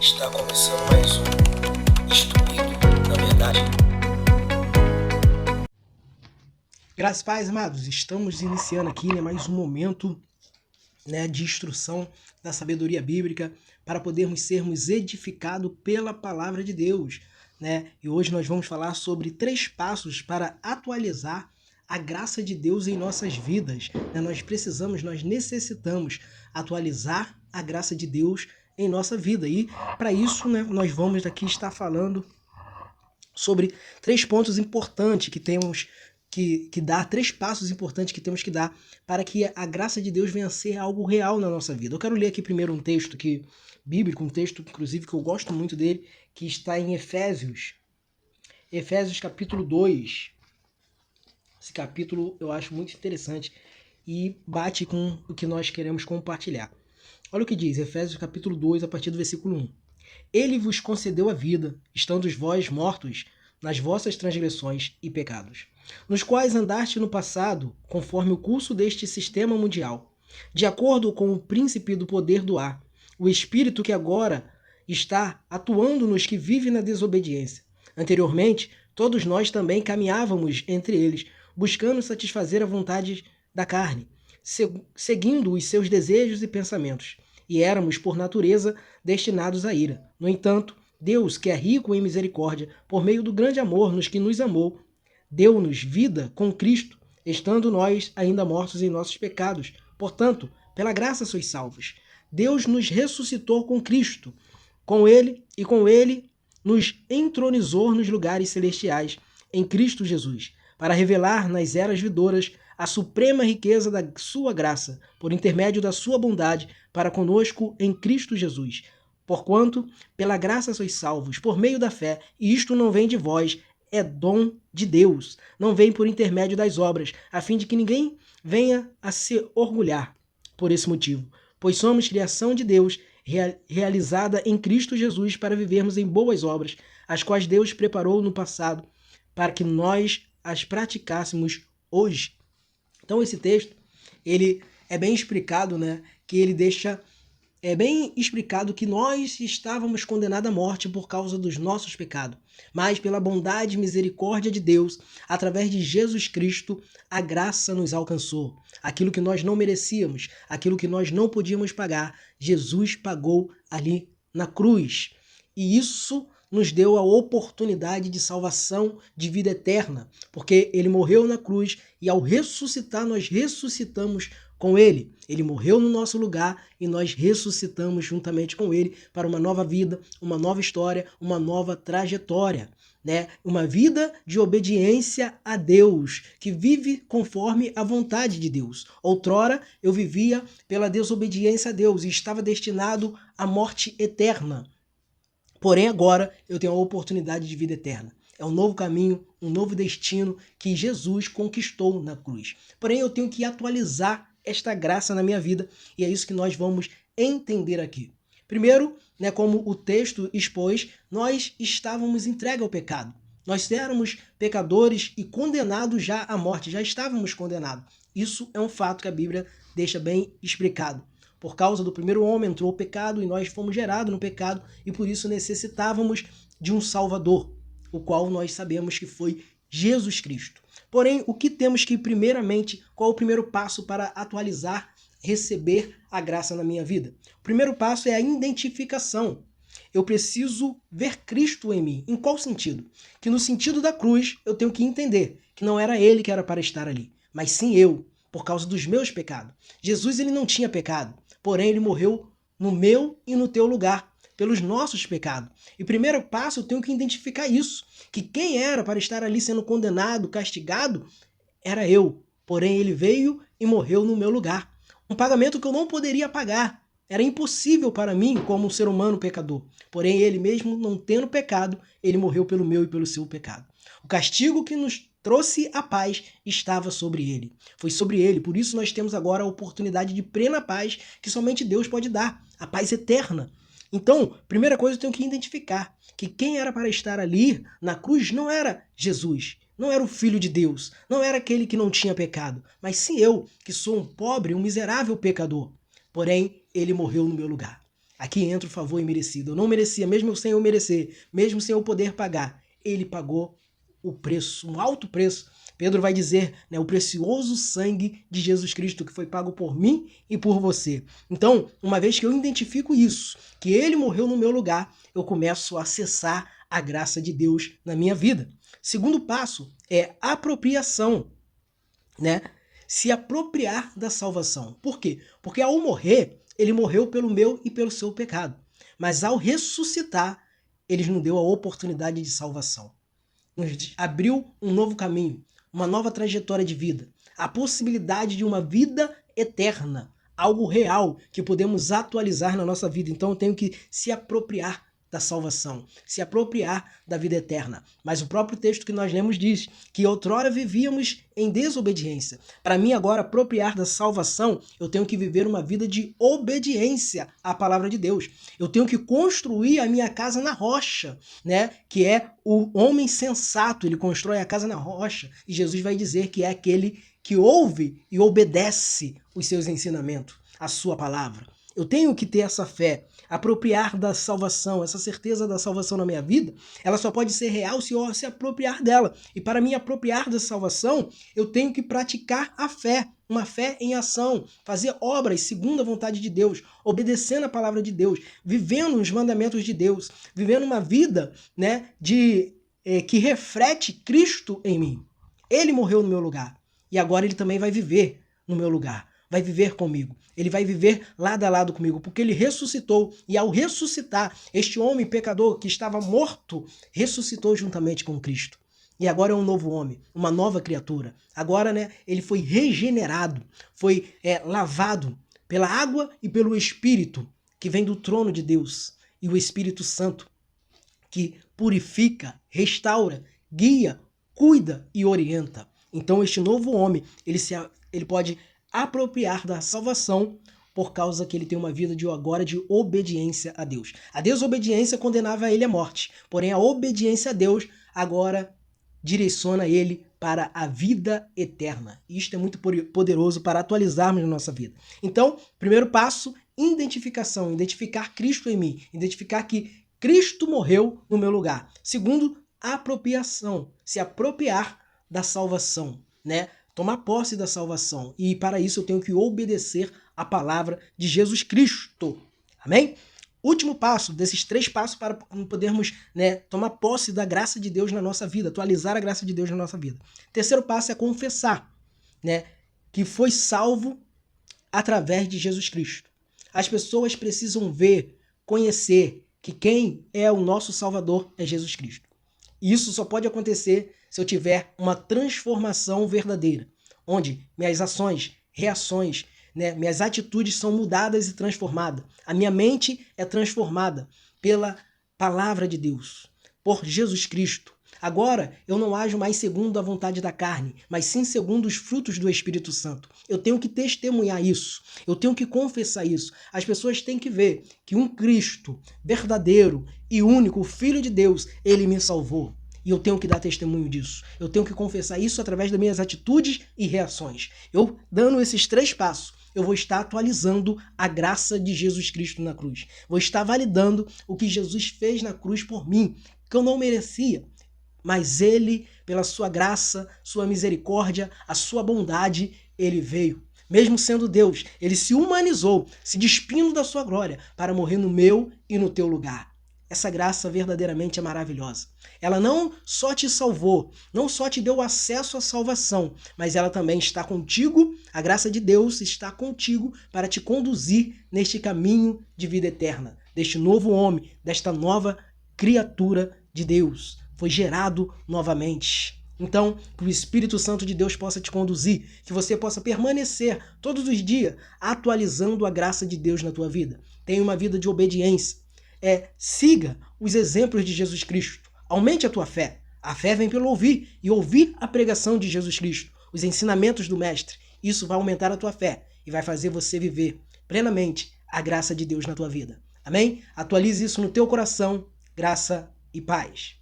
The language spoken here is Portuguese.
Está começando mais um Instruído na Verdade. Graças e paz, amados. Estamos iniciando aqui mais um momento de instrução da sabedoria bíblica para podermos sermos edificados pela palavra de Deus. E hoje nós vamos falar sobre 3 passos para atualizar a graça de Deus em nossas vidas. Nós necessitamos atualizar a graça de Deus em nossa vida. E para isso, nós vamos aqui estar falando sobre 3 pontos importantes que temos que dar, 3 passos importantes que temos que dar para que a graça de Deus venha a ser algo real na nossa vida. Eu quero ler aqui primeiro um texto bíblico, um texto inclusive que eu gosto muito dele, que está em Efésios capítulo 2. Esse capítulo eu acho muito interessante e bate com o que nós queremos compartilhar. Olha o que diz, Efésios capítulo 2, a partir do versículo 1. Ele vos concedeu a vida, estando vós mortos nas vossas transgressões e pecados, nos quais andaste no passado, conforme o curso deste sistema mundial, de acordo com o príncipe do poder do ar, o espírito que agora está atuando nos que vivem na desobediência. Anteriormente, todos nós também caminhávamos entre eles, buscando satisfazer a vontade da carne, seguindo os seus desejos e pensamentos, e éramos, por natureza, destinados à ira. No entanto, Deus, que é rico em misericórdia, por meio do grande amor nos que nos amou, deu-nos vida com Cristo, estando nós ainda mortos em nossos pecados. Portanto, pela graça sois salvos. Deus nos ressuscitou com Cristo, com Ele nos entronizou nos lugares celestiais, em Cristo Jesus, para revelar nas eras vindouras a suprema riqueza da sua graça, por intermédio da sua bondade, para conosco em Cristo Jesus. Porquanto, pela graça sois salvos, por meio da fé, e isto não vem de vós, é dom de Deus, não vem por intermédio das obras, a fim de que ninguém venha a se orgulhar por esse motivo. Pois somos criação de Deus, realizada em Cristo Jesus para vivermos em boas obras, as quais Deus preparou no passado, para que nós as praticássemos hoje. Então esse texto, ele é bem explicado, que ele deixa bem explicado que nós estávamos condenados à morte por causa dos nossos pecados, mas pela bondade e misericórdia de Deus, através de Jesus Cristo, a graça nos alcançou. Aquilo que nós não merecíamos, aquilo que nós não podíamos pagar, Jesus pagou ali na cruz. E isso nos deu a oportunidade de salvação, de vida eterna, porque ele morreu na cruz e ao ressuscitar, nós ressuscitamos com ele. Ele morreu no nosso lugar e nós ressuscitamos juntamente com ele para uma nova vida, uma nova história, uma nova trajetória. Uma vida de obediência a Deus, que vive conforme a vontade de Deus. Outrora eu vivia pela desobediência a Deus e estava destinado à morte eterna. Porém, agora eu tenho a oportunidade de vida eterna. É um novo caminho, um novo destino que Jesus conquistou na cruz. Porém, eu tenho que atualizar esta graça na minha vida e é isso que nós vamos entender aqui. Primeiro, como o texto expôs, nós estávamos entregues ao pecado. Nós éramos pecadores e condenados já à morte, já estávamos condenados. Isso é um fato que a Bíblia deixa bem explicado. Por causa do primeiro homem entrou o pecado e nós fomos gerados no pecado e por isso necessitávamos de um Salvador, o qual nós sabemos que foi Jesus Cristo. Porém, o que temos que primeiramente, qual é o primeiro passo para atualizar, receber a graça na minha vida? O primeiro passo é a identificação. Eu preciso ver Cristo em mim. Em qual sentido? Que no sentido da cruz eu tenho que entender que não era ele que era para estar ali, mas sim eu, por causa dos meus pecados. Jesus ele não tinha pecado, porém ele morreu no meu e no teu lugar, pelos nossos pecados. E primeiro passo eu tenho que identificar isso, que quem era para estar ali sendo condenado, castigado, era eu. Porém ele veio e morreu no meu lugar. Um pagamento que eu não poderia pagar. Era impossível para mim como um ser humano pecador. Porém ele mesmo não tendo pecado, ele morreu pelo meu e pelo seu pecado. O castigo que nos trouxe a paz estava sobre ele. Foi sobre ele. Por isso nós temos agora a oportunidade de plena paz que somente Deus pode dar. A paz eterna. Então, primeira coisa eu tenho que identificar que quem era para estar ali na cruz não era Jesus. Não era o Filho de Deus. Não era aquele que não tinha pecado. Mas sim eu, que sou um pobre, um miserável pecador. Porém, ele morreu no meu lugar. Aqui entra o favor imerecido. Eu não merecia, mesmo sem eu merecer, mesmo sem eu poder pagar. Ele pagou o preço, um alto preço. Pedro vai dizer, né, o precioso sangue de Jesus Cristo que foi pago por mim e por você. Então, uma vez que eu identifico isso, que ele morreu no meu lugar, eu começo a acessar a graça de Deus na minha vida. Segundo passo é apropriação, né? Se apropriar da salvação. Por quê? Porque ao morrer, ele morreu pelo meu e pelo seu pecado. Mas ao ressuscitar, ele nos deu a oportunidade de salvação. Nos abriu um novo caminho, uma nova trajetória de vida, a possibilidade de uma vida eterna, algo real que podemos atualizar na nossa vida. Então eu tenho que se apropriar da salvação, se apropriar da vida eterna. Mas o próprio texto que nós lemos diz que outrora vivíamos em desobediência. Para mim agora apropriar da salvação, eu tenho que viver uma vida de obediência à palavra de Deus. Eu tenho que construir a minha casa na rocha, né? Que é o homem sensato, ele constrói a casa na rocha. E Jesus vai dizer que é aquele que ouve e obedece os seus ensinamentos, a sua palavra. Eu tenho que ter essa fé, apropriar da salvação, essa certeza da salvação na minha vida, ela só pode ser real se eu se apropriar dela. E para me apropriar da salvação, eu tenho que praticar a fé, uma fé em ação, fazer obras segundo a vontade de Deus, obedecendo a palavra de Deus, vivendo os mandamentos de Deus, vivendo uma vida, né, que reflete Cristo em mim. Ele morreu no meu lugar e agora ele também vai viver no meu lugar. Vai viver comigo. Ele vai viver lado a lado comigo, porque ele ressuscitou. E ao ressuscitar, este homem pecador que estava morto, ressuscitou juntamente com Cristo. E agora é um novo homem, uma nova criatura. Agora, né, ele foi regenerado, foi lavado pela água e pelo Espírito, que vem do trono de Deus. E o Espírito Santo, que purifica, restaura, guia, cuida e orienta. Então este novo homem, ele pode apropriar da salvação por causa que ele tem uma vida de obediência a Deus. A desobediência condenava ele à morte, porém a obediência a Deus agora direciona ele para a vida eterna. E isto é muito poderoso para atualizarmos na nossa vida. Então, primeiro passo, identificação, identificar Cristo em mim, identificar que Cristo morreu no meu lugar. Segundo, apropriação, se apropriar da salvação, né? Tomar posse da salvação. E para isso eu tenho que obedecer a palavra de Jesus Cristo. Amém? Último passo desses 3 passos para podermos, né, tomar posse da graça de Deus na nossa vida, atualizar a graça de Deus na nossa vida. Terceiro passo é confessar, né, que foi salvo através de Jesus Cristo. As pessoas precisam ver, conhecer que quem é o nosso Salvador é Jesus Cristo. E isso só pode acontecer se eu tiver uma transformação verdadeira, onde minhas ações, reações, né, minhas atitudes são mudadas e transformadas. A minha mente é transformada pela palavra de Deus, por Jesus Cristo. Agora, eu não ajo mais segundo a vontade da carne, mas sim segundo os frutos do Espírito Santo. Eu tenho que testemunhar isso, eu tenho que confessar isso. As pessoas têm que ver que um Cristo verdadeiro e único, o Filho de Deus, ele me salvou. E eu tenho que dar testemunho disso. Eu tenho que confessar isso através das minhas atitudes e reações. Eu, dando esses 3 passos, eu vou estar atualizando a graça de Jesus Cristo na cruz. Vou estar validando o que Jesus fez na cruz por mim, que eu não merecia. Mas ele, pela sua graça, sua misericórdia, a sua bondade, ele veio. Mesmo sendo Deus, ele se humanizou, se despindo da sua glória, para morrer no meu e no teu lugar. Essa graça verdadeiramente é maravilhosa. Ela não só te salvou, não só te deu acesso à salvação, mas ela também está contigo, a graça de Deus está contigo para te conduzir neste caminho de vida eterna, deste novo homem, desta nova criatura de Deus. Foi gerado novamente. Então, que o Espírito Santo de Deus possa te conduzir, que você possa permanecer todos os dias atualizando a graça de Deus na tua vida. Tenha uma vida de obediência. Siga os exemplos de Jesus Cristo. Aumente a tua fé. A fé vem pelo ouvir, e ouvir a pregação de Jesus Cristo, os ensinamentos do Mestre. Isso vai aumentar a tua fé e vai fazer você viver plenamente a graça de Deus na tua vida. Amém? Atualize isso no teu coração. Graça e paz.